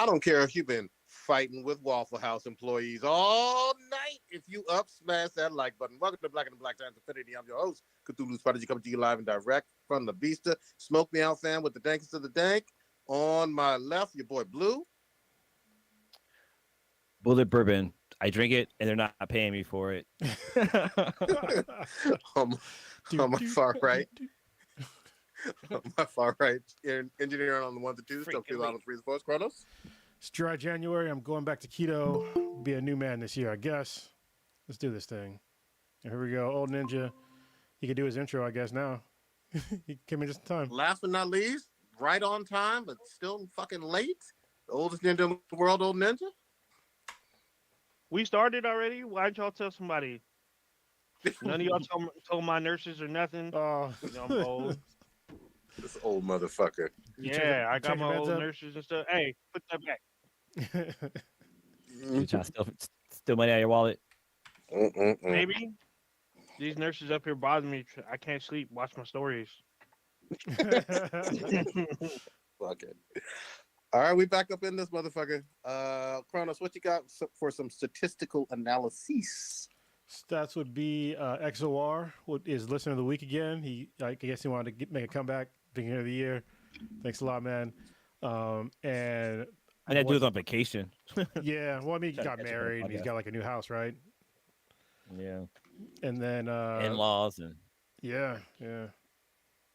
I don't care if you've been fighting with Waffle House employees all night. If you up, smash that like button. Welcome to Black and the Black Times Infinity. I'm your host, Cthulhu's Prodigy, coming to you live and direct from the Beasta. Smoke me out, fam, with the dankest of the dank. On my left, your boy Blue. Bullet bourbon. I drink it, and they're not paying me for it. on my far right. On my far right, engineering on the 1 to 2, still feel out on 3 to 4. Chronos. It's dry January. I'm going back to keto. Be a new man this year, I guess. Let's do this thing. And here we go. Old Ninja. He can do his intro, I guess, now. He came in just in time. Last but not least, right on time, but still fucking late. The oldest ninja in the world, Old Ninja. We started already? Why'd y'all tell somebody? None of y'all told my nurses or nothing. Oh, I'm old. This old motherfucker. Yeah, I got my old nurses and stuff. Hey, put that back. You trying to steal money out of your wallet? Maybe. These nurses up here bother me. I can't sleep. Watch my stories. Fuck it. All right, we back up in this motherfucker. Kronos, what you got for some statistical analysis? Stats would be XOR is listener of the week again. I guess he wanted to make a comeback beginning of the year. Thanks a lot, man. And that dude's on vacation. Yeah, well, I mean, he got married and he's got like a new house, right? Yeah. And then in-laws and yeah.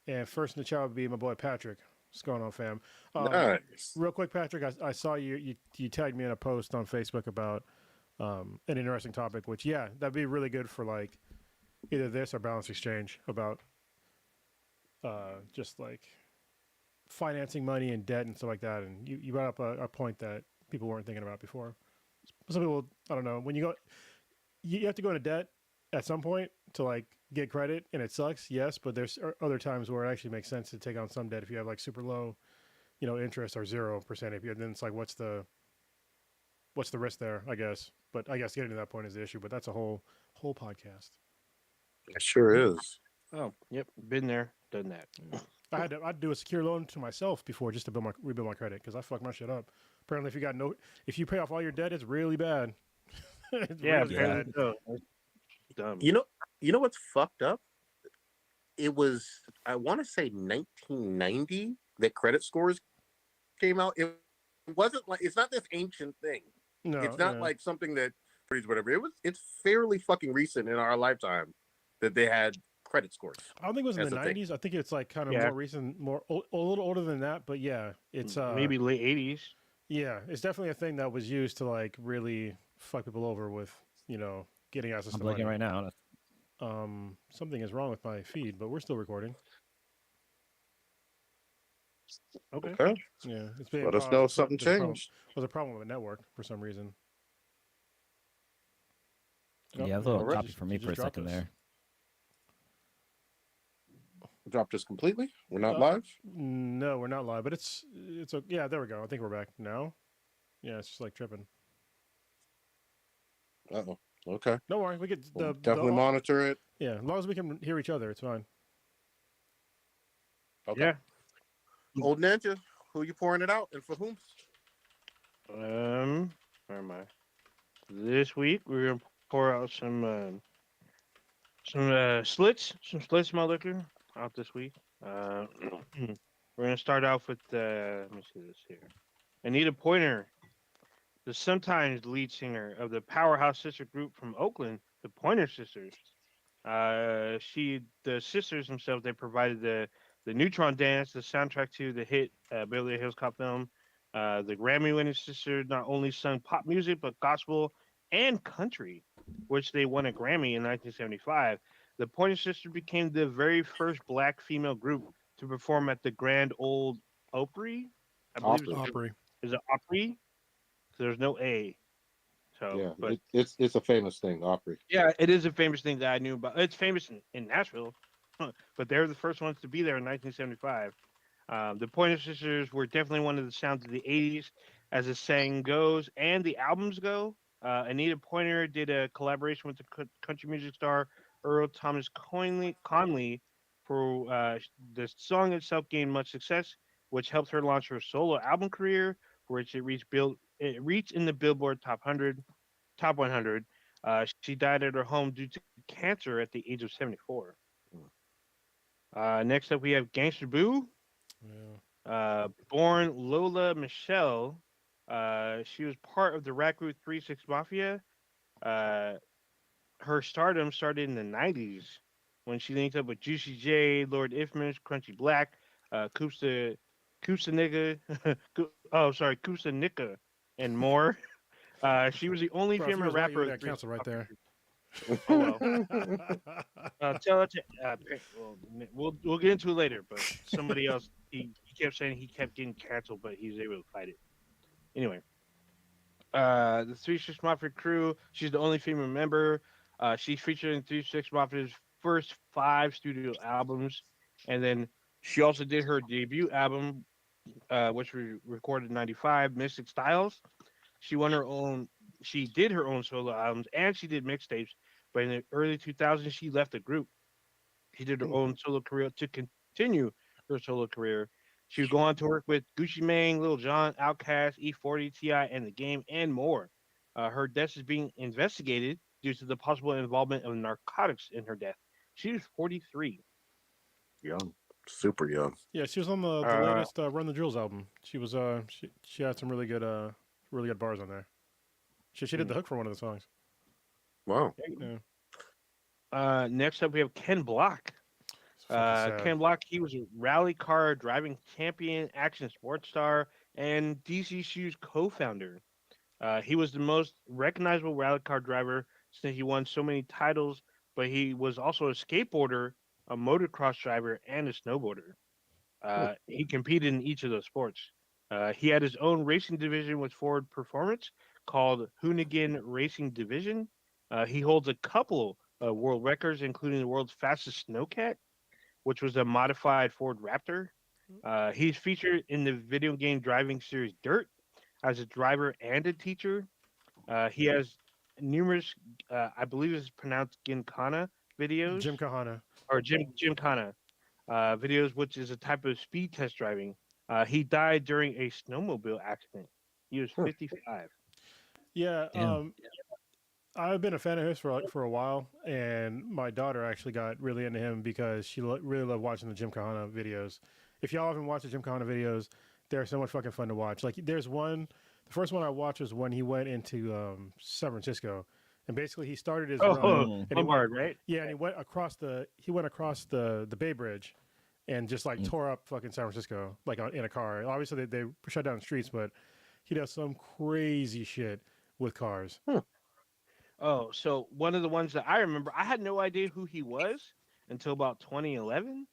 And first in the chat would be my boy Patrick. What's going on, fam? Nice. Real quick, Patrick, I saw you tagged me in a post on Facebook about an interesting topic, which that'd be really good for like either this or balance exchange about just like financing money and debt and stuff like that. And you brought up a point that people weren't thinking about before. Some people, I don't know, when you have to go into debt at some point to like get credit, and it sucks, yes, but there's other times where it actually makes sense to take on some debt if you have like super low, interest or 0% APR. Then it's like, what's the risk there, I guess. But I guess getting to that point is the issue. But that's a whole podcast. It sure is. Oh, yep, been there, done that. I'd do a secure loan to myself before just to rebuild my credit because I fucked my shit up. Apparently, if you pay off all your debt, it's really bad. It's really bad. Dumb. You know what's fucked up? It was, I want to say 1990 that credit scores came out. It wasn't like, it's not this ancient thing. No, it's not like something that whatever. It's fairly fucking recent in our lifetime that they had credit scores. I don't think it was in the 90s. I think it's like kind of more recent, a little older than that. But yeah, it's maybe late 80s. Yeah, it's definitely a thing that was used to like really fuck people over with, getting access to money. I'm looking right now. Something is wrong with my feed, but we're still recording. Okay. Yeah, it's been. Let us know if something changed. There's a problem with the network for some reason. Yeah, a little copy for me for a second there. Dropped us completely. We're not live. No, we're not live, but it's yeah. There we go. I think we're back now. Yeah, it's just like tripping. Uh-oh. Okay. Don't worry, we could definitely monitor it. Yeah, as long as we can hear each other, it's fine. Okay. Yeah. Old Ninja, who you pouring it out and for whom? Where am I? This week we're gonna pour out some Slits, my liquor out this week. We're gonna start off with let me see this here. Anita Pointer, the sometimes lead singer of the powerhouse sister group from Oakland, the Pointer Sisters. The sisters themselves, they provided the Neutron Dance, the soundtrack to the hit Beverly Hills Cop film. The Grammy-winning sister not only sung pop music but gospel and country, which they won a Grammy in 1975. The Pointer Sisters became the very first black female group to perform at the Grand Ole Opry. I believe it's Opry. Is it Opry? There's no A. So, yeah, but it's a famous thing, Opry. Yeah, it is a famous thing that I knew about. It's famous in Nashville, but they're the first ones to be there in 1975. The Pointer Sisters were definitely one of the sounds of the 80s, as the saying goes, and the albums go. Anita Pointer did a collaboration with the country music star Earl Thomas Conley for the song itself gained much success, which helped her launch her solo album career, which it reached in the Billboard Top 100. She died at her home due to cancer at the age of 74. Next up, we have Gangster Boo, Yeah. born Lola Michelle. She was part of the Raku 36 Mafia. Uh, Her stardom started in the 90s when she linked up with Juicy J, Lord Infamous, Crunchy Black, Kusa Nigga, Kusa Nika, and more. She was the only Bro, if you female was white, you rapper would of have Three canceled right there. Oh well. Tell it to well, we'll get into it later. But somebody else, he kept saying he kept getting canceled, but he was able to fight it. Anyway, the Three Six Mafia crew. She's the only female member. She's featured in Three Six Mafia's first 5 studio albums, and then she also did her debut album, which we recorded in '95, Mystic Styles. She won her own. She did her own solo albums and she did mixtapes. But in the early 2000s, she left the group. She did her own solo career to continue her solo career. She would go on to work with Gucci Mane, Lil Jon, Outkast, E40, Ti, and the Game, and more. Her death is being investigated due to the possible involvement of narcotics in her death. She was 43. Young, super young. Yeah, she was on the Uh, latest Run the Jewels album. She was she had some really good bars on there. She did the hook for one of the songs. Wow. Yeah, Next up, we have Ken Block. it's fucking sad. Ken Block, he was a rally car driving champion, action sports star, and DC Shoes co-founder. He was the most recognizable rally car driver since he won so many titles, but he was also a skateboarder, a motocross driver, and a snowboarder. He competed in each of those sports. He had his own racing division with Ford Performance called Hoonigan Racing Division. He holds a couple of world records, including the world's fastest snowcat, which was a modified Ford Raptor. He's featured in the video game driving series Dirt as a driver and a teacher. He has numerous, I believe it's pronounced Gincana videos, Jim Kahana. or Gymkhana videos, which is a type of speed test driving. He died during a snowmobile accident. He was 55. Yeah, Damn. I've been a fan of his for a while, and my daughter actually got really into him because she really loved watching the Jim Kahana videos. If y'all haven't watched the Jim Kahana videos, they're so much fucking fun to watch. Like, there's one, the first one I watched was when he went into San Francisco, and basically he started his run, Mm. and he Lombard, right? yeah, and he went across the Bay Bridge, and just like tore up fucking San Francisco like in a car. Obviously they shut down the streets, but he does some crazy shit with cars. Oh, so one of the ones that I remember, I had no idea who he was until about 2011.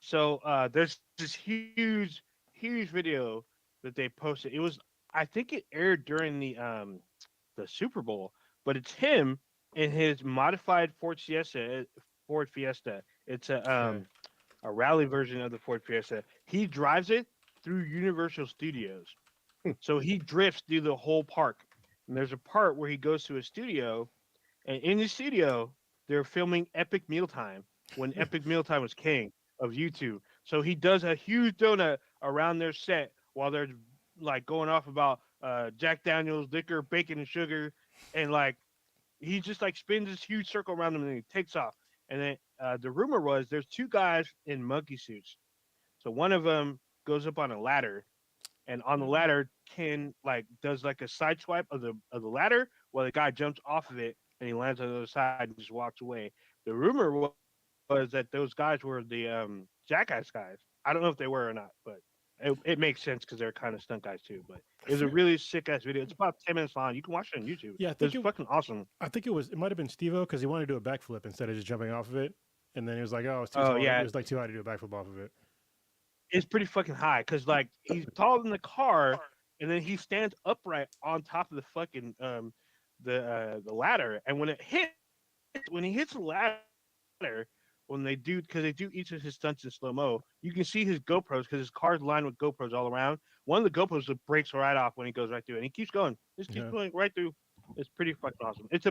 So there's this huge video that they posted. It was, I think it aired during the Super Bowl, but it's him in his modified Ford Fiesta. Ford Fiesta. It's Okay. a rally version of the Ford Fiesta. He drives it through Universal Studios. So he drifts through the whole park. And there's a part where he goes to a studio, and in the studio, they're filming Epic Mealtime when Epic Mealtime was king of YouTube. So he does a huge donut around their set while they're like going off about Jack Daniels, liquor, bacon, and sugar, and like he just like spins this huge circle around them and then he takes off. And then the rumor was there's 2 guys in monkey suits. So one of them goes up on a ladder, and on the ladder, Ken like does like a side swipe of the ladder while the guy jumps off of it and he lands on the other side and just walks away. The rumor was that those guys were the Jackass guys. I don't know if they were or not, but it makes sense because they're kind of stunt guys too. But it was a really sick ass video. It's about 10 minutes long. You can watch it on YouTube. Yeah, I It's think fucking awesome. I think it might have been Steve-O because he wanted to do a backflip instead of just jumping off of it, and then he was like, "Oh, it's too Oh tall. yeah, It was like too high to do a backflip off of it." it's pretty fucking high because like he's taller than the car, and then he stands upright on top of the fucking the ladder, and when he hits the ladder, when they do because they do each of his stunts in slow mo, you can see his GoPros because his car's lined with GoPros all around. One of the GoPros breaks right off when he goes right through, and he keeps going, just keeps Yeah. going right through. It's pretty fucking awesome. It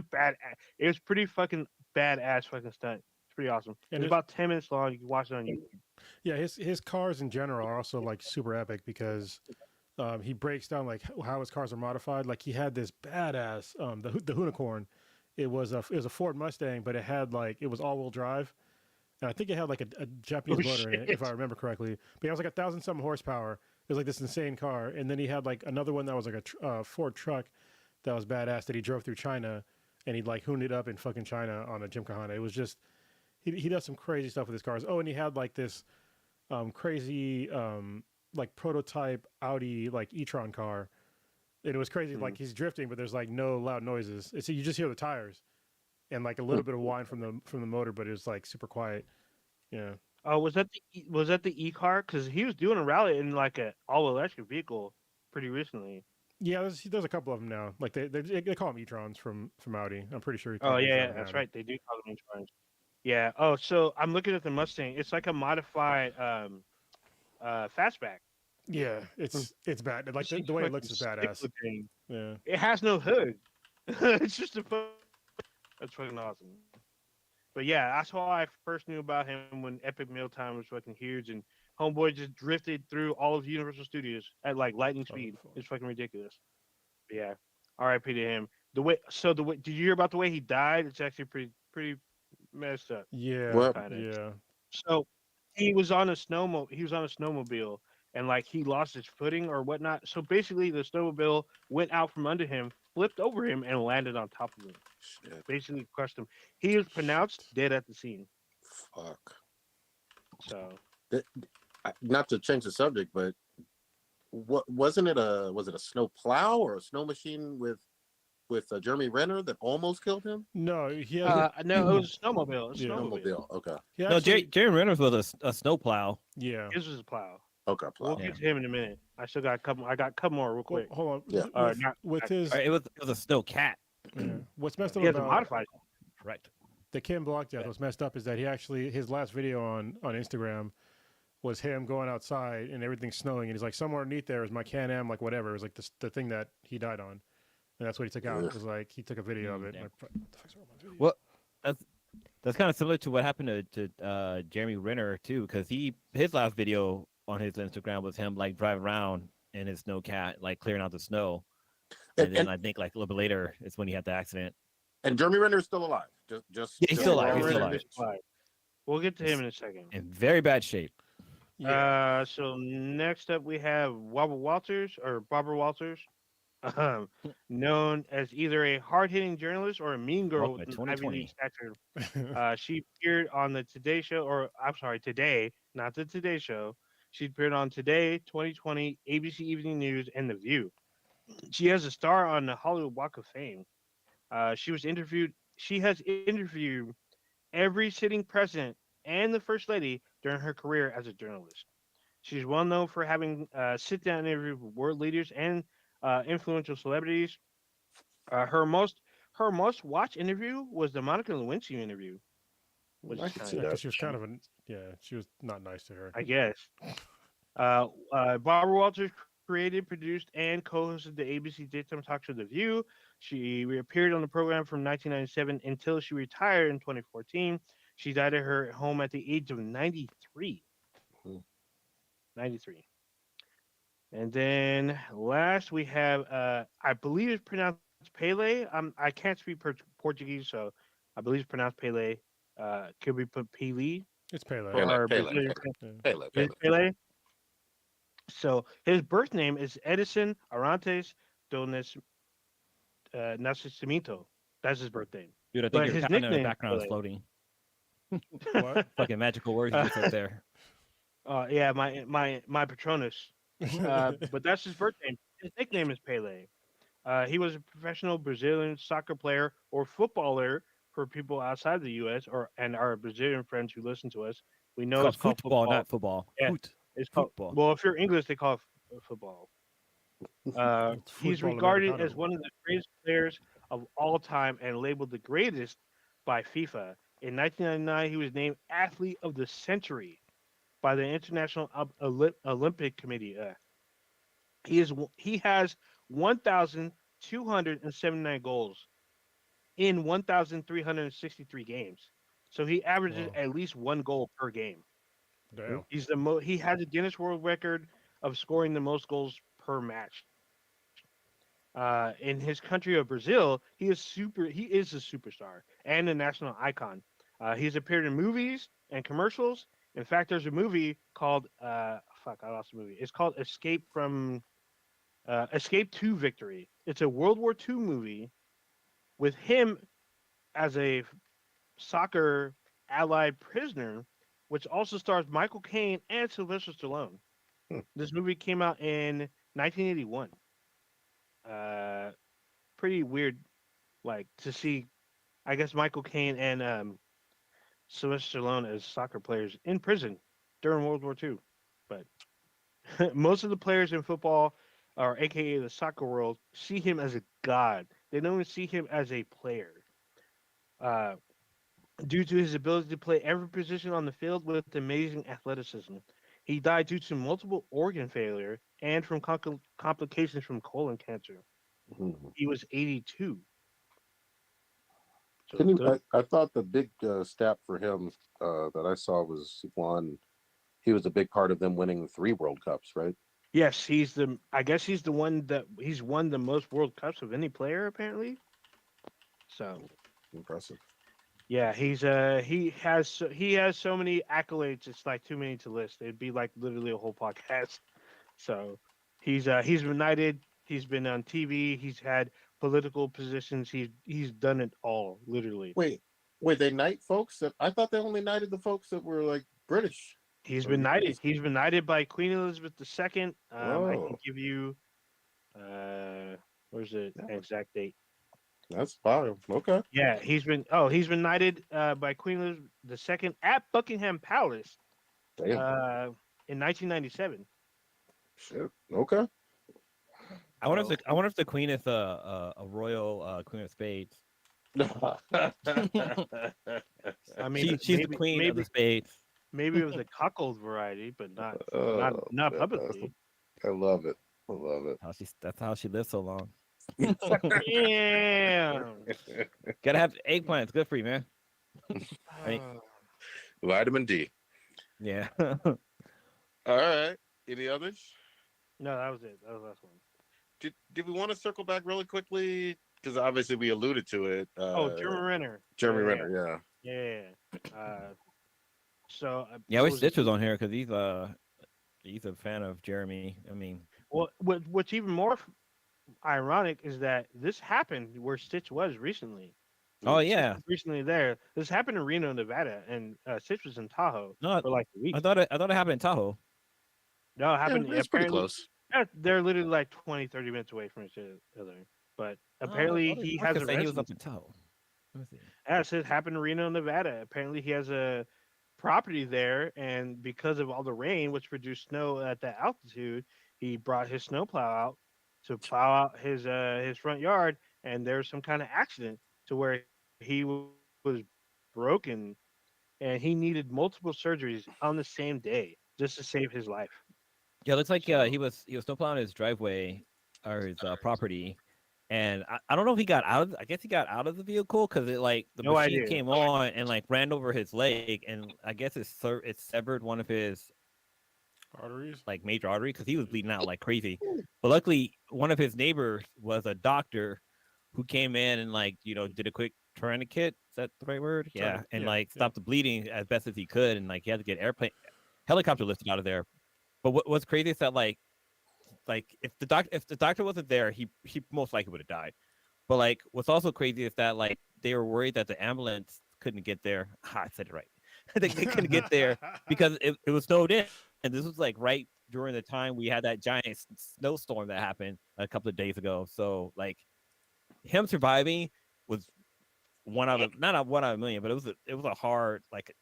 was pretty fucking badass fucking stunt. It's pretty awesome. And It's about 10 minutes long. You can watch it on YouTube. Yeah, his cars in general are also like super epic because he breaks down like how his cars are modified. Like he had this badass the Unicorn. It was a Ford Mustang, but it was all wheel drive, and I think it had like a Japanese Oh motor in it, if shit! I remember correctly. But it was like 1,000 some horsepower. It was like this insane car, and then he had like another one that was like a Ford truck that was badass that he drove through China, and he'd like hooned it up in fucking China on a Gymkhana. It was just he does some crazy stuff with his cars. Oh, and he had like this crazy like prototype Audi like e-tron car. And it was crazy. Like he's drifting, but there's like no loud noises. So you just hear the tires and like a little bit of whine from the motor, but it was like super quiet. Yeah. Oh, was that the e car? Because he was doing a rally in like a all electric vehicle pretty recently. Yeah, there's a couple of them now. Like they call them e-trons from Audi. I'm pretty sure he Oh called yeah, e-tron yeah, that's Audi. right. They do call them e Yeah. Oh, so I'm looking at the Mustang. It's like a modified fastback. Yeah, Hmm. it's bad. Like This thing's the way it fucking looks is sick badass. looking. Yeah. It has no hood. It's just that's fucking awesome. But yeah, that's how I first knew about him when Epic Mealtime was fucking huge and Homeboy just drifted through all of Universal Studios at like lightning Oh, speed. fuck. It's fucking ridiculous. But yeah. R.I.P. to him. The way did you hear about the way he died? It's actually pretty messed up. Yeah, Well, Kind of. yeah. So he was on a snowmobile and like he lost his footing or whatnot. So basically the snowmobile went out from under him, flipped over him, and landed on top of him. shit. Basically crushed him. He was pronounced dead at the scene. Fuck. So Th- Not to change the subject, but what wasn't it was it a snow plow or a snow machine with Jeremy Renner that almost killed him? No, he has no, it was a snowmobile. A Yeah. snowmobile. Snowmobile. Okay. he No, actually Jerry Reynolds was a snowplow. yeah. His was a plow. Okay. We'll Plow. Yeah. get to him in a minute. I still got a couple. I got a couple more real Well, quick. hold on. Yeah. With his It was a snow cat. what's messed up He has a about modified. Correct. the Kim Block death, what's messed up is that he actually his last video on Instagram was him going outside and everything's snowing and he's like somewhere underneath there is my Can-Am like whatever. It was like the thing that he died on. And that's what he took out. It was like he took a video of it. damn. Like, what the fuck's wrong with my video? Well, that's kind of similar to what happened to Jeremy Renner too, because his last video on his Instagram was him like driving around in his snow cat, like clearing out the snow. And then I think like a little bit later is when he had the accident. And Jeremy Renner is still alive. Yeah, he's still alive. He's still Renner alive. is alive. We'll get to him in a second. In very bad shape. Yeah. So next up we have Barbara Walters, known as either a hard-hitting journalist or a mean girl Welcome with to an Ivy 2020. League stature. She appeared on the Today Show, or I'm sorry, Today, not the Today Show. She appeared on Today, 2020, ABC Evening News, and The View. She has a star on the Hollywood Walk of Fame. She has interviewed every sitting president and the first lady during her career as a journalist. She's well known for having sit-down interviews with world leaders and influential celebrities. Her most watched interview was the Monica Lewinsky interview, which I is can kind see of, that. Because she was kind of she was not nice to her. I guess. Barbara Walters created, produced, and co-hosted the ABC daytime talk show The View. She reappeared on the program from 1997 until she retired in 2014. She died at her home at the age of 93. Hmm. 93. And then last we have, I believe it's pronounced Pele. I can't speak Portuguese, so I believe it's pronounced Pele. Could we put Pele? It's Pele. Pele, Or Pele, Brazilian- Pele. Is Pele? So his birth name is Edison Arantes do Nascimento. That's his birth name. Dude, I But think his your cat in the nickname background is is floating. What? Fucking magical words you just said there. Yeah, my Patronus. But that's his birth name. His nickname is Pele. He was a professional Brazilian soccer player or footballer for people outside the U.S. and our Brazilian friends who listen to us. We know It's called football, not football. Yeah. Foot. It's called football. Well, if you're English, they call it football. It's He's football regarded Americano. as one of the greatest players of all time and labeled the greatest by FIFA. In 1999, he was named Athlete of the Century by the International Olympic Committee. He has 1,279 goals in 1,363 games. So he averages Wow. at least one goal per game. Damn. He has a Guinness World Record of scoring the most goals per match. In his country of Brazil, he is a superstar and a national icon. He's appeared in movies and commercials. In fact, there's a movie called fuck, I lost the movie. It's called Escape to Victory. It's a World War II movie with him as a soccer allied prisoner, which also stars Michael Caine and Sylvester Stallone. Hmm. This movie came out in 1981. Uh, Pretty weird, like to see. I guess Michael Caine and Sylvester Stallone as soccer players in prison during World War II. But most of the players in football, or AKA the soccer world, see him as a god. They don't even see him as a player. Uh, Due to his ability to play every position on the field with amazing athleticism. He died due to multiple organ failure and from complications from colon cancer. Mhm. He was 82. So Can you? those, I thought the big stat for him that I saw was one. He was a big part of them winning 3 World Cups, right? yes, I guess he's the one that he's won the most World Cups of any player apparently. So Impressive. yeah, he has so many accolades. It's like too many to list. It'd be like literally a whole podcast. So he's been knighted. He's been on TV. He's had political positions. He's done it all, literally. Wait, they knight folks? I thought they only knighted the folks that were like British He's or been knighted. US. He's been knighted by Queen Elizabeth II. I can Oh, give you where's the yeah, exact date? that's fine. Okay. Yeah, he's been knighted by Queen Elizabeth II at Buckingham Palace Damn. uh, in 1997. Shit. Okay. So I wonder if the queen is a royal queen of spades. I mean, She's the queen of the spades. maybe it was a cuckold variety, but Oh, not man, publicly. I love it. I love That's how she lived so long. Damn. Gotta have eggplants. Good for you, man. Right? Vitamin D. Yeah. All right. Any others? No, that was it. That was the last one. Did we want to circle back really quickly? Because obviously we alluded to it. Oh, Jeremy Renner. Jeremy Yeah, Renner, yeah. yeah. So Yeah, I what wish was Stitch it? was on here because he's a fan of Jeremy. I mean, Well, what's even more ironic is that this happened where Stitch was recently. oh Stitch yeah. was recently there. This happened in Reno, Nevada, and Stitch was in Tahoe No, for like a week. I thought it happened in Tahoe. No, it Yeah, happened that's pretty apparently. close. They're literally like 20, 30 minutes away from each other. But apparently he has a Say he was up residence. in Tahoe. Let me see. Yeah, it says happened in Reno, Nevada. Apparently he has a property there, and because of all the rain, which produced snow at that altitude, he brought his snowplow out to plow out his front yard, and there was some kind of accident to where he was broken, and he needed multiple surgeries on the same day just to save his life. Yeah, it looks like So he was snowplowing his driveway or his property, and I don't know if he got out of. I guess he got out of the vehicle because it like the no machine idea. came on and like ran over his leg, and I guess it severed one of his Arteries. like major artery because he was bleeding out like crazy. But luckily, one of his neighbors was a doctor who came in and like did a quick tourniquet. Is that the right word? Yeah, and like stopped the bleeding as best as he could, and like he had to get helicopter lifted out of there. But what's crazy is that like if the doctor wasn't there, he most likely would have died. But like what's also crazy is that like they were worried that the ambulance couldn't get there. I said it right. They couldn't get there because it was snowed in, and this was like right during the time we had that giant snowstorm that happened a couple of days ago. So like him surviving was one out of not a 1 out of 1,000,000, but it was a hard like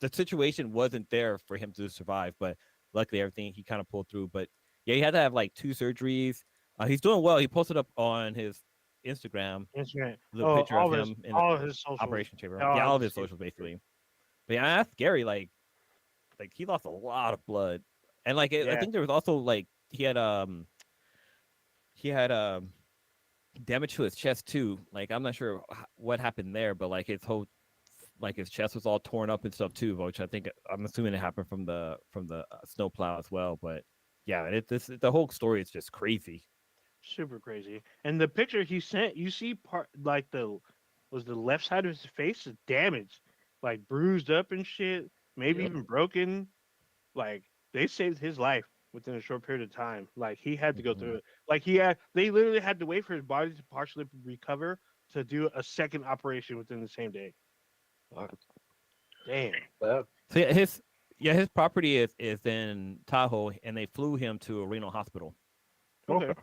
the situation wasn't there for him to survive, but luckily everything he kind of pulled through. But yeah, he had to have like 2 surgeries. He's doing well. He posted up on his Instagram Instagram. the Oh, picture of him in the all of his socials. operation chamber. Oh, Yeah, I all of just his socials basically. But yeah, that's scary. Like he lost a lot of blood, and like I yeah. think there was also like he had damage to his chest too. Like I'm not sure what happened there, but like his whole like his chest was all torn up and stuff too, which I'm assuming it happened from the snowplow as well. But yeah, the whole story is just crazy. Super crazy. And the picture he sent, you see part like the left side of his face is damaged, like bruised up and shit, maybe Yep. even broken. Like they saved his life within a short period of time. Like he had to go Mhm. through it. Like they literally had to wait for his body to partially recover to do a second operation within the same day. Wow. Damn. Well, So his property is in Tahoe, and they flew him to a Reno hospital. okay. Okay.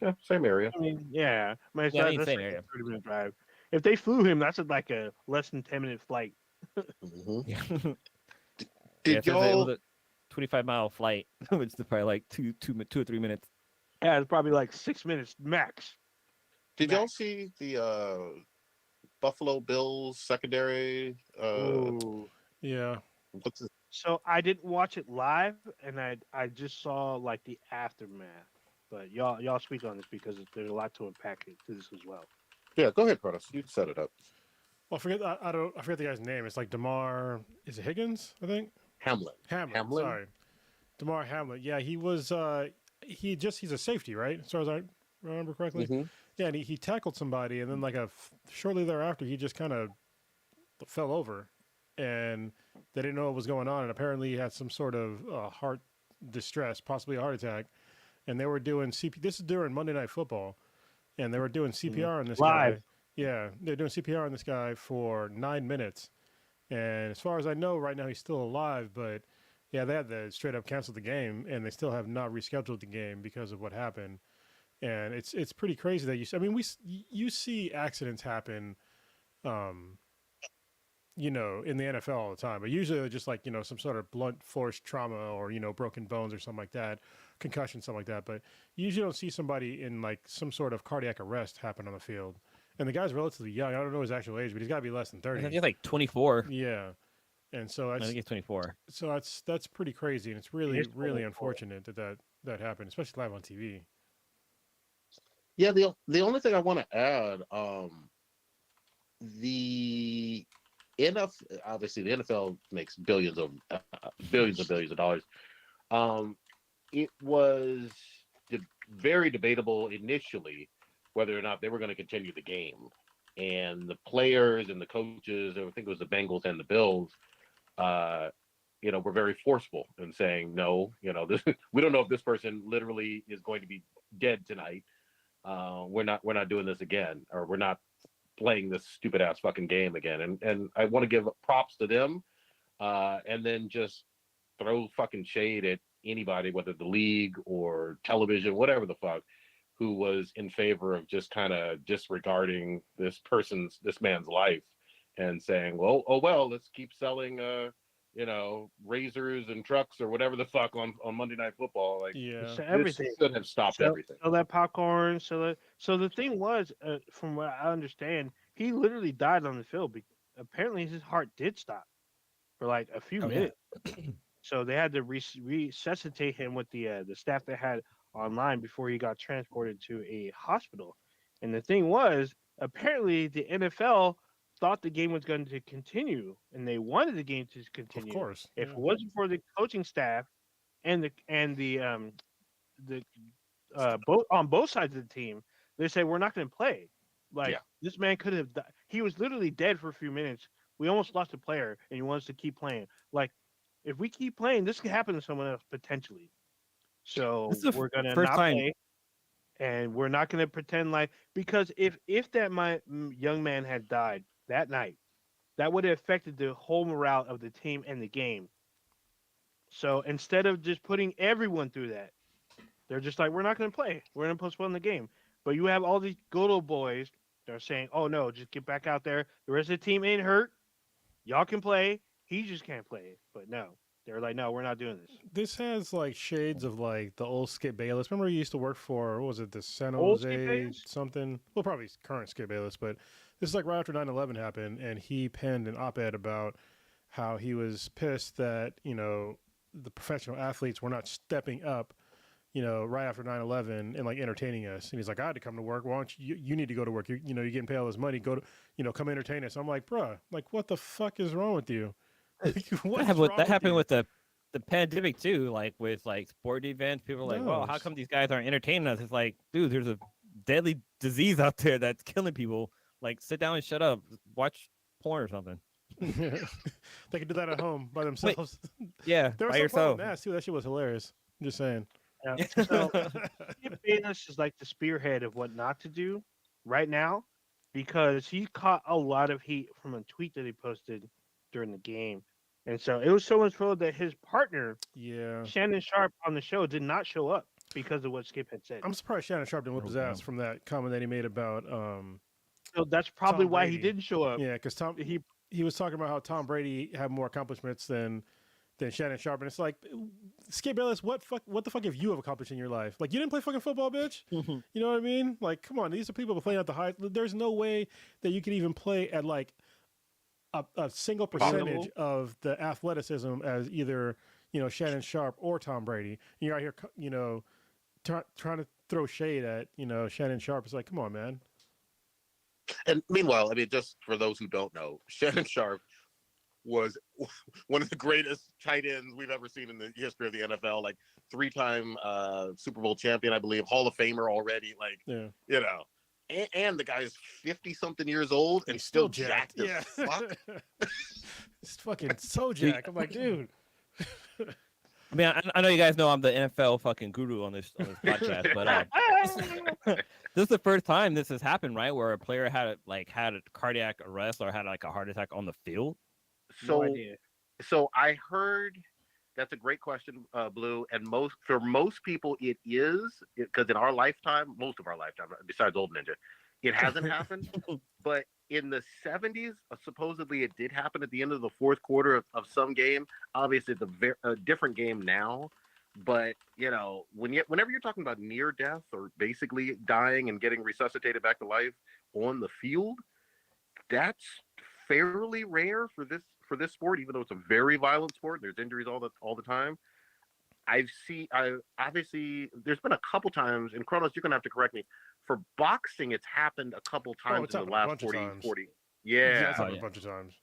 Yeah, same area. I mean, yeah. I mean, Yeah, I mean, that's same like a area. 30-minute drive. If they flew him, that's like a less than 10-minute flight. Hmm. Yeah, yeah. Did It says it was y'all a 25-mile flight, which is probably like 2 or 3 minutes. Yeah, it's probably like 6 minutes max. did y'all Max. see the Buffalo Bills secondary? Ooh. Yeah. What's his, So I didn't watch it live, and I just saw like the aftermath. But y'all speak on this because there's a lot to unpack it to this as well. yeah, go ahead, Prentice. You set it up. Well, I forget the guy's name. It's like Damar. Is it Higgins? I think Hamlin. Hamlin. Hamlin. Sorry, Damar Hamlin. Yeah, he was. He's a safety, right? As far as I remember correctly. Hmm. Yeah, and he tackled somebody, and then like shortly thereafter, he just kind of fell over, and they didn't know what was going on, and apparently he had some sort of heart distress, possibly a heart attack, and they were doing CP. This is during Monday Night Football, and they were doing CPR on this Live. guy. Yeah, they're doing CPR on this guy for 9 minutes, and as far as I know, right now he's still alive, but. Yeah, they had to straight up cancel the game, and they still have not rescheduled the game because of what happened. And it's pretty crazy that I mean, you see accidents happen, um, in the NFL all the time, but usually they're just like, some sort of blunt force trauma or, broken bones or something like that, concussion, something like that. But you usually don't see somebody in like some sort of cardiac arrest happen on the field. And the guy's relatively young. I don't know his actual age, but he's got to be less than I think 30. he's like 24. Yeah. And so I think he's 24. that's pretty crazy. And it's really, He's really 24. unfortunate that happened, especially live on TV. Yeah, the only thing I want to add, the NFL, obviously the NFL makes billions and billions of dollars. Um, it was very debatable initially whether or not they were going to continue the game, and the players and the coaches, I think it was the Bengals and the Bills, uh, were very forceful in saying no. We don't know if this person literally is going to be dead tonight. We're not doing this again, or we're not playing this stupid ass fucking game again. And I want to give props to them, and then just throw fucking shade at anybody, whether the league or television, whatever the fuck, who was in favor of just kind of disregarding this man's life and saying, well, oh well, let's keep selling razors and trucks or whatever the fuck on Monday Night Football. Like, Yeah. So this everything. should have stopped everything. Sell that popcorn. So the thing was, from what I understand, he literally died on the field. Apparently, his heart did stop for like a few Oh, yeah. minutes. So they had to resuscitate him with the staff they had online before he got transported to a hospital. And the thing was, apparently the NFL thought the game was going to continue, and they wanted the game to Of continue. course. If Yeah. it wasn't for the coaching staff and the both on both sides of the team, they say we're not going to play. Like Yeah. this man could have died. He was literally dead for a few minutes. We almost lost a player, and he wants to keep playing. Like if we keep playing, this could happen to someone else potentially. So This is the we're gonna first not time. play, and we're not gonna pretend like because if that young man had died that night, that would have affected the whole morale of the team and the game. So instead of just putting everyone through that, they're just like, we're not going to play. We're going to postpone the game. But you have all these good old boys that are saying, oh, no, just get back out there. The rest of the team ain't hurt. Y'all can play. He just can't play. But no, they're like, no, we're not doing this. This has like shades of like the old Skip Bayless. Remember he used to work for, what was it, the San Old Skip Jose Bayless? something? Well, probably current Skip Bayless, but this is like right after 9/11 happened, and he penned an op-ed about how he was pissed that, the professional athletes were not stepping up, right after 9/11 and like entertaining us. And he's like, I had to come to work. Why don't you need to go to work. You're getting paid all this money. Go to, come entertain us. I'm like, bruh, like what the fuck is wrong with you? Like, what is wrong That with happened you? with the the pandemic too, like with like sport events, people are like, well, how come these guys aren't entertaining us? It's like, dude, there's a deadly disease out there that's killing people. Like, sit down and shut up. Watch porn or something. They can do that at home by themselves. Yeah, There was by some fun on yourself. that too. That shit was hilarious. I'm just saying. Yeah. So Skip Bayless is like the spearhead of what not to do right now because he caught a lot of heat from a tweet that he posted during the game. And so it was so much so that his partner, Yeah. Shannon Sharp, on the show did not show up because of what Skip had said. I'm surprised Shannon Sharp didn't whip his ass from that comment that he made about So that's probably Tom why he Brady. didn't show up. Yeah, because he was talking about how Tom Brady had more accomplishments than Shannon Sharp, and it's like, Skip Bayless, what the fuck have you have accomplished in your life? Like, you didn't play fucking football, bitch. You know what I mean? Like, come on, these are people playing at the high. There's no way that you could even play at like a single percentage of the athleticism as either Shannon Sharp or Tom Brady. And you're out here, trying to throw shade at Shannon Sharp. It's like, come on, man. And meanwhile, I mean, just for those who don't know, Shannon Sharp was one of the greatest tight ends we've ever seen in the history of the NFL. Like 3-time Super Bowl champion, I believe, Hall of Famer already. Like, and the guy is 50-something years old and still jacked as fuck. It's fucking so jacked. I'm like, dude. I mean, I know you guys know I'm the NFL fucking guru on this podcast, but this is the first time this has happened, right? Where a player had a cardiac arrest or had like a heart attack on the field. So I heard that's a great question, Blue. And for most people, it is because in our lifetime, most of our lifetime, besides Old Ninja, it hasn't happened. But in the 70s, supposedly it did happen at the end of the fourth quarter of some game. Obviously, it's a different game now. But whenever you're talking about near death or basically dying and getting resuscitated back to life on the field, that's fairly rare for this sport, even though it's a very violent sport. There's injuries all the time. Obviously there's been a couple times, and Kronos, you're gonna have to correct me. For boxing, it's happened a couple times in the last 40. Yeah, it's happened a bunch of times.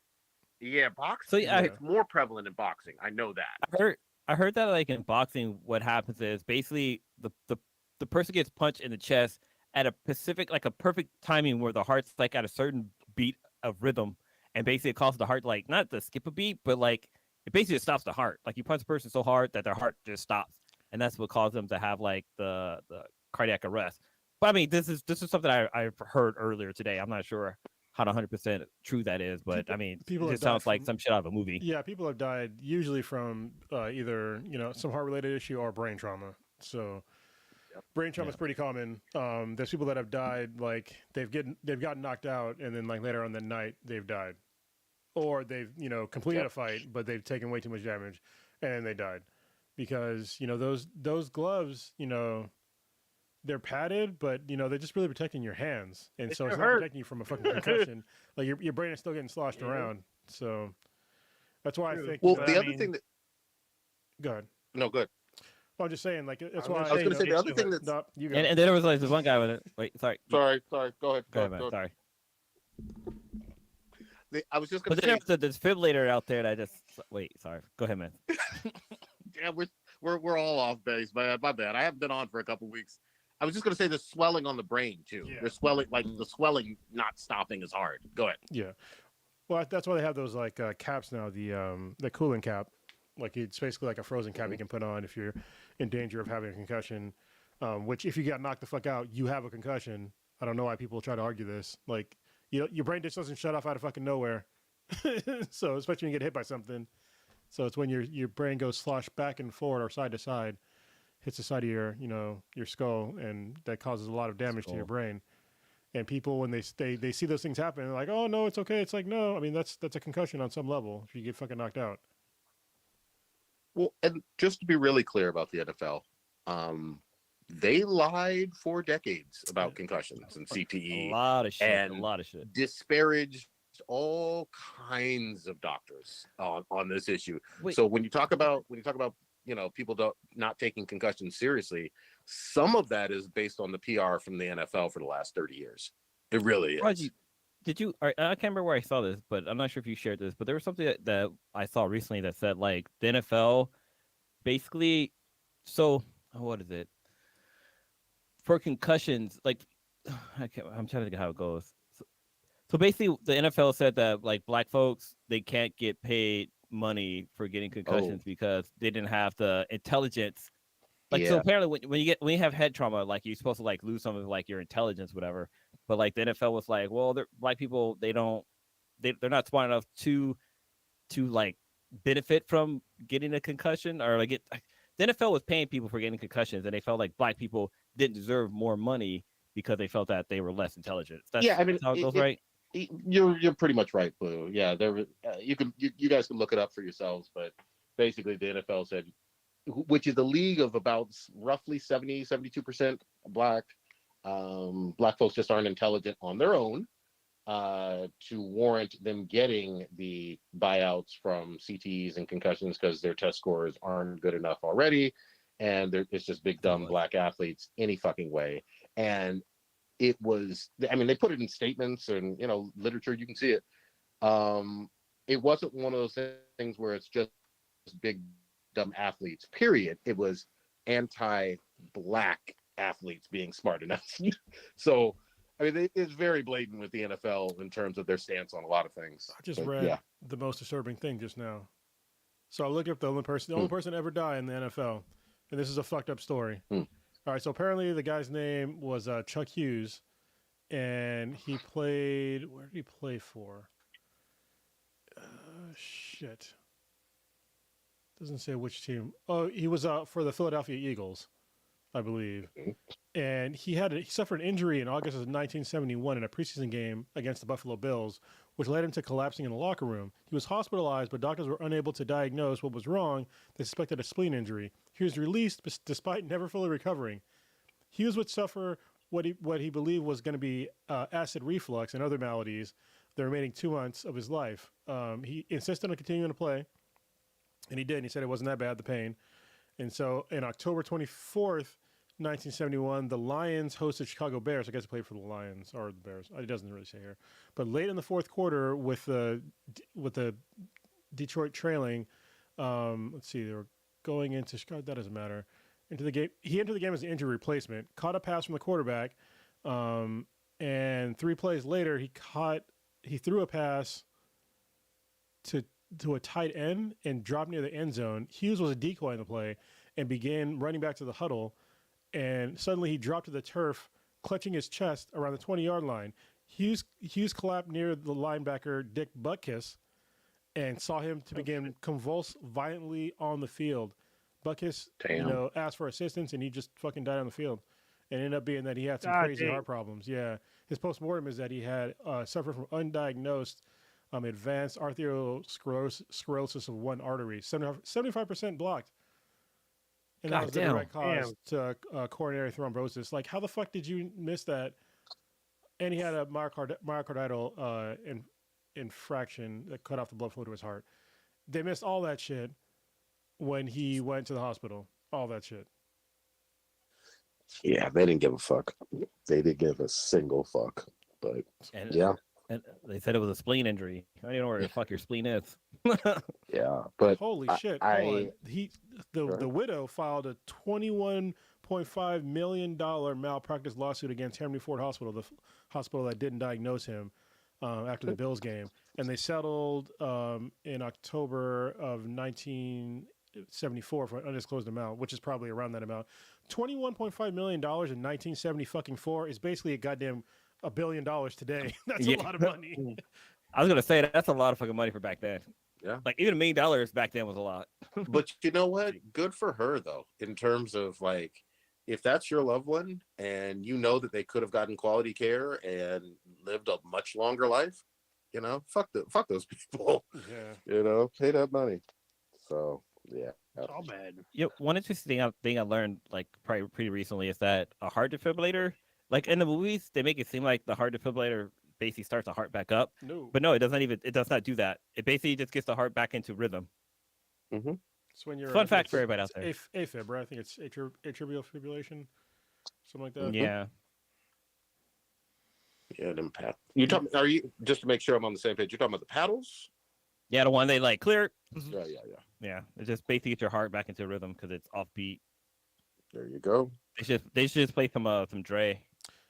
Yeah, boxing. So it's more prevalent in boxing. I know that. I heard that like in boxing, what happens is basically the person gets punched in the chest at a perfect timing where the heart's like at a certain beat of rhythm. And basically it causes the heart like not to skip a beat, but like it basically stops the heart. Like you punch a person so hard that their heart just stops. And that's what caused them to have like the cardiac arrest. But I mean, this is something I've heard earlier today. I'm not sure how 100% true that is, but I mean, it sounds like some shit out of a movie. Yeah, people have died usually from either some heart related issue or brain trauma. So brain trauma is pretty common. There's people that have died like they've gotten knocked out, and then like later on that night they've died, or they've completed a fight but they've taken way too much damage and they died because those gloves they're padded, but they're just really protecting your hands, and so it's not protecting you from a fucking concussion. Like your brain is still getting sloshed around. So that's why I think. Well, the other thing that. Go ahead. No, good. Well, I'm just saying, like that's why I was going to say the other thing that's. And then there was like this one guy with it. Wait, sorry. Sorry. Go ahead. Go ahead, man. Sorry. I was just going to say. But then there's a defibrillator out there that just. Wait, sorry. Go ahead, man. Yeah, we're all off base, man. My bad. I haven't been on for a couple weeks. I was just going to say the swelling on the brain too. Yeah. There's swelling, like the swelling not stopping is hard. Go ahead. Yeah. Well, that's why they have those like caps now. The cooling cap, like it's basically like a frozen cap you can put on if you're in danger of having a concussion. Which if you get knocked the fuck out, you have a concussion. I don't know why people try to argue this. Like your brain just doesn't shut off out of fucking nowhere. So especially when you get hit by something. So it's when your brain goes slosh back and forward or side to side. Hits the side of your skull, and that causes a lot of damage to your brain. And people, when they see those things happen, they're like, "Oh no, it's okay." It's like, no, I mean that's a concussion on some level if you get fucking knocked out. Well, and just to be really clear about the NFL, they lied for decades about concussions and CTE. A lot of shit. Disparaged all kinds of doctors on this issue. Wait. So when you talk about people not taking concussions seriously, some of that is based on the PR from the NFL for the last 30 years. It really is. Raji, I can't remember where I saw this, but I'm not sure if you shared this, but there was something that I saw recently that said like the NFL basically, so what is it for concussions? Like, I'm trying to think how it goes. So basically, the NFL said that like black folks they can't get paid money for getting concussions because they didn't have the intelligence. Like so, Yeah. apparently, when you have head trauma, like you're supposed to like lose some of like your intelligence, whatever. But like the NFL was like, well, black people they're not smart enough to like benefit from getting a concussion or like it. The NFL was paying people for getting concussions, and they felt like black people didn't deserve more money because they felt that they were less intelligent. Yeah, I mean, That's how it goes, right? you're pretty much right, Blue. Yeah, you guys can look it up for yourselves, but basically the NFL said, which is a league of about roughly 72% black. Black folks just aren't intelligent on their own to warrant them getting the buyouts from CTEs and concussions because their test scores aren't good enough already, and it's just big dumb black athletes any fucking way. And it was, I mean, they put it in statements and literature, you can see it. It wasn't one of those things where it's just big dumb athletes, period. It was anti-black athletes being smart enough. So I mean, it's very blatant with the NFL in terms of their stance on a lot of things. I just read the most disturbing thing just now. So I looked up the only person to ever die in the NFL, and this is a fucked up story. All right, so apparently the guy's name was Chuck Hughes, and he played. Where did he play for? Shit. Doesn't say which team. Oh, he was for the Philadelphia Eagles, I believe. And he suffered an injury in August of 1971 in a preseason game against the Buffalo Bills, which led him to collapsing in the locker room. He was hospitalized, but doctors were unable to diagnose what was wrong. They suspected a spleen injury. He was released despite never fully recovering. Hughes would suffer what he believed was going to be acid reflux and other maladies the remaining 2 months of his life. He insisted on continuing to play, and he did. And he said it wasn't that bad, the pain. And so in October 24th, 1971, the Lions hosted Chicago Bears. I guess he played for the Lions or the Bears. It doesn't really say here. But late in the fourth quarter, with the Detroit trailing, let's see, they were going into Chicago. That doesn't matter. Into the game, he entered the game as an injury replacement. Caught a pass from the quarterback, and 3 plays later, he threw a pass to a tight end and dropped near the end zone. Hughes was a decoy in the play and began running back to the huddle. And suddenly he dropped to the turf, clutching his chest around the 20-yard line. Hughes collapsed near the linebacker Dick Butkus and saw him to begin convulse violently on the field. Butkus, asked for assistance, and he just fucking died on the field. And it ended up being that he had some crazy heart problems. Yeah, his postmortem is that he had suffered from undiagnosed advanced arteriosclerosis of one artery, 75% blocked. And that was the direct cause to coronary thrombosis. Like, how the fuck did you miss that? And he had a myocardial infraction that cut off the blood flow to his heart. They missed all that shit when he went to the hospital. All that shit. Yeah, they didn't give a fuck. They didn't give a single fuck. But and they said it was a spleen injury. I don't know where the fuck your spleen is. Yeah, but holy shit! The widow filed a $21.5 million malpractice lawsuit against Henry Ford Hospital, the hospital that didn't diagnose him after the Bills game, and they settled in October of 1974 for an undisclosed amount, which is probably around that amount. $21.5 million in 1974 is basically a goddamn $1 billion today. That's a lot of money. I was gonna say that's a lot of fucking money for back then. Yeah, like even $1 million back then was a lot. But you know what? Good for her though, in terms of like, if that's your loved one and you know that they could have gotten quality care and lived a much longer life, fuck those people. Yeah, pay that money. So yeah, it's all bad. One interesting thing I learned like probably pretty recently is that a heart defibrillator, like in the movies, they make it seem like the heart defibrillator basically starts the heart back up. But no, it does not do that. It basically just gets the heart back into rhythm. Mm-hmm. So when you're fun fact for everybody out there. AFib, right? I think it's atrial fibrillation, something like that. Yeah. Yeah, them paddles. Are you, just to make sure I'm on the same page, you're talking about the paddles? Yeah, the one they like clear. Yeah. Yeah, it's just basically get your heart back into rhythm because it's offbeat. There you go. They should just play some Dre.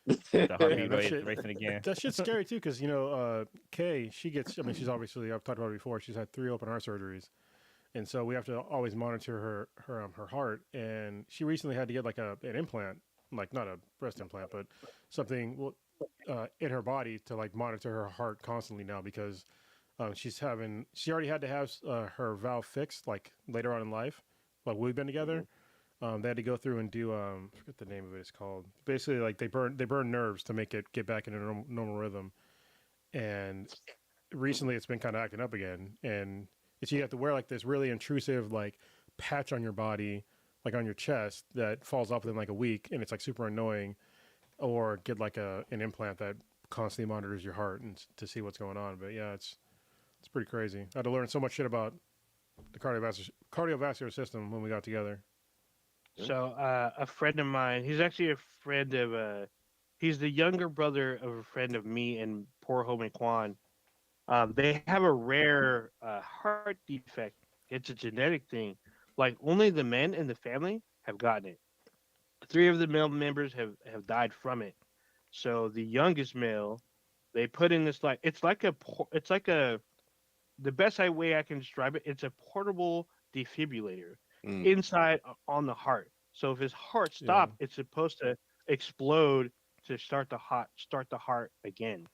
The Yeah, heartbeat racing again. that shit's scary too, because Kay, she gets. I mean, she's obviously, I've talked about it before. She's had 3 open heart surgeries, and so we have to always monitor her heart. And she recently had to get like an implant, like not a breast implant, but something in her body to like monitor her heart constantly now because she already had to have her valve fixed like later on in life, like we've been together. They had to go through and do I forget the name of it. It's called basically like they burn nerves to make it get back into normal rhythm. And recently, it's been kind of acting up again, and it's you have to wear like this really intrusive like patch on your body, like on your chest that falls off within like a week, and it's like super annoying. Or get like an implant that constantly monitors your heart and to see what's going on. But yeah, it's pretty crazy. I had to learn so much shit about the cardiovascular system when we got together. So a friend of mine, he's actually a friend of he's the younger brother of a friend of me and poor homie Quan. They have a rare heart defect. It's a genetic thing. Like only the men in the family have gotten it. 3 of the male members have died from it. So the youngest male, they put in this like it's like a the way I can describe it. It's a portable defibrillator Mm. inside on the heart. So if his heart Yeah, stopped, it's supposed to explode to start the heart again.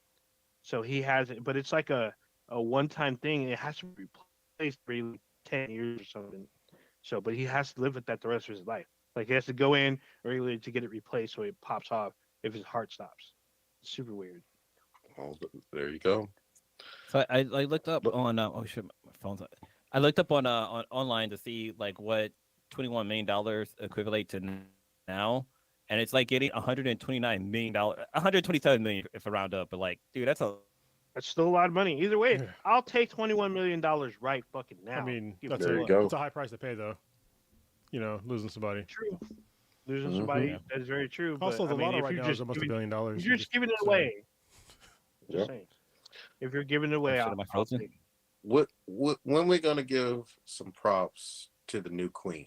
So he has it, but it's like a one time thing. It has to be replaced every like 10 years or something. So, but he has to live with that the rest of his life. Like he has to go in regularly to get it replaced so it pops off if his heart stops. It's super weird. Oh, there you go. So I looked up But on oh shit, my phone's on. I looked up on online to see like what $21 million equivalent to now, and it's like getting $129 million, 127 million if I round up. But like, dude, that's a That's still a lot of money. Either way, yeah. I'll take $21 million right fucking I now. mean, Give me There you what? go. that's a high price to pay though. Losing somebody. True. Losing Hmm. somebody, yeah. that is very true. But Also, I the mean, lotto if right you're now is just almost giving, $1 billion. if you're just giving it Saying. away, Yeah. just saying. If you're giving it Oh away, shit, am I I'll frozen? take it. What when we gonna give some props to the new queen?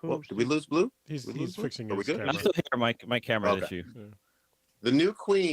Well, Who's did we lose Blue? He's We lose Blue? fixing Are we his good? I'm camera. still here. My camera Okay. issue. Yeah. The new queen